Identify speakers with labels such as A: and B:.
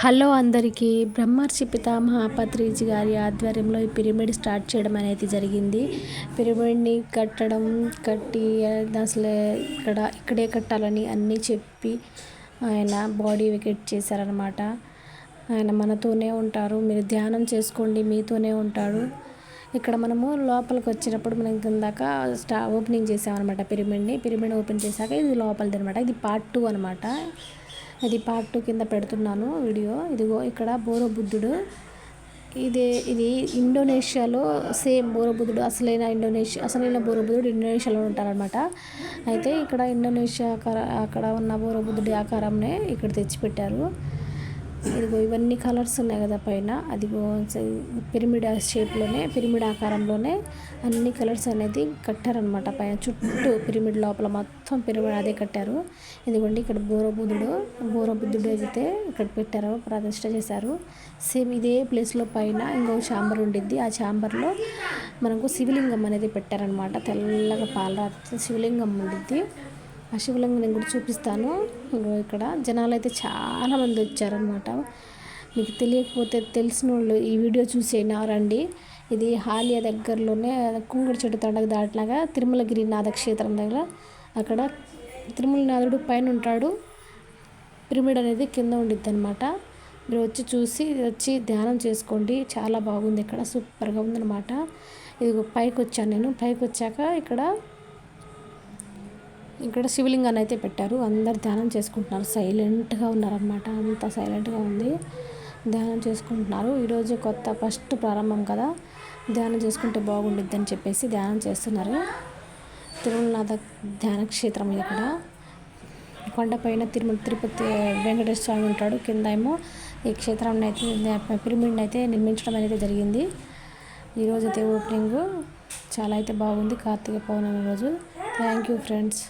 A: Hello అందరికీ. బ్రహ్మర్షి పితామహ పత్రిజీ గారి ఆధ్వర్యంలో ఈ పిరమిడ్ స్టార్ట్ చేయడం అనేది జరిగింది. పిరమిడ్ని కట్టి అసలు ఇక్కడే కట్టాలని అన్నీ చెప్పి ఆయన బాడీ వెకేట్ చేశారనమాట. ఆయన మనతోనే ఉంటారు, మీరు ధ్యానం చేసుకోండి, మీతోనే ఉంటాడు. ఇక్కడ మనము లోపలికి వచ్చినప్పుడు మనం కిందాక ఓపెనింగ్ చేసామన్నమాట. పిరమిడ్ ఓపెన్ చేశాక ఇది లోపలిది అనమాట. ఇది పార్ట్ 2 అనమాట. ఇది పార్ట్ 2 కింద పెడుతున్నాను వీడియో. ఇదిగో ఇక్కడ బుద్ధుడు. ఇది ఇండోనేషియాలో సేమ్ బుద్ధుడు అసలైన బుద్ధుడు ఇండోనేషియాలో ఉంటారనమాట. అయితే ఇక్కడ ఇండోనేషియా అక్కడ ఉన్న బుద్ధుడి ఆకారంనే ఇక్కడ తెచ్చిపెట్టారు. ఇదిగో ఇవన్నీ కలర్స్ ఉన్నాయి కదా పైన, అదిగో పిరమిడ్ షేప్లోనే, పిరమిడ్ ఆకారంలోనే అన్ని కలర్స్ అనేది కట్టారనమాట. పైన చుట్టూ పిరమిడ్ లోపల మొత్తం పిరమిడ్ అదే కట్టారు. ఇదిగోండి ఇక్కడ బుద్ధుడు అయితే ఇక్కడ పెట్టారు, ప్రతిష్ఠ చేశారు. సేమ్ ఇదే ప్లేస్లో పైన ఇంకో ఛాంబర్ ఉండిద్ది. ఆ ఛాంబర్లో మనకు శివలింగం అనేది పెట్టారనమాట. తెల్లగా పాలరాతి శివలింగం ఉండిద్ది. ఆ శివలింగం నేను కూడా చూపిస్తాను. ఇక్కడ జనాలు అయితే చాలామంది వచ్చారనమాట. మీకు తెలియకపోతే తెలిసిన వాళ్ళు ఈ వీడియో చూసేనా రండి. ఇది హాలియా దగ్గరలోనే కుంగడి చెట్టు తండకు దాటినాగా తిరుమలగిరి నాథ క్షేత్రం దగ్గర, అక్కడ తిరుమలనాథుడు పైన ఉంటాడు, పిరమిడ్ అనేది కింద ఉండిద్ది అనమాట. మీరు వచ్చి ధ్యానం చేసుకోండి. చాలా బాగుంది, ఇక్కడ సూపర్గా ఉందన్నమాట. ఇది పైకి వచ్చాను నేను. పైకి వచ్చాక ఇక్కడ శివలింగాన్ని అయితే పెట్టారు. అందరు ధ్యానం చేసుకుంటున్నారు, సైలెంట్గా ఉన్నారనమాట. అంతా సైలెంట్గా ఉంది, ధ్యానం చేసుకుంటున్నారు. ఈరోజు ఫస్ట్ ప్రారంభం కదా, ధ్యానం చేసుకుంటే బాగుండిద్ది అని చెప్పేసి ధ్యానం చేస్తున్నారు. తిరుమలనాథ ధ్యాన క్షేత్రం ఇక్కడ కొండపైన తిరుపతి వెంకటేశ్వర స్వామి ఉంటాడు. కింద ఏమో ఈ క్షేత్రాన్ని అయితే పిరమిడ్ని అయితే నిర్మించడం అనేది జరిగింది. ఈరోజు అయితే ఓపెనింగ్ చాలా అయితే బాగుంది. కార్తీక పౌర్ణమి రోజు. Thank you friends.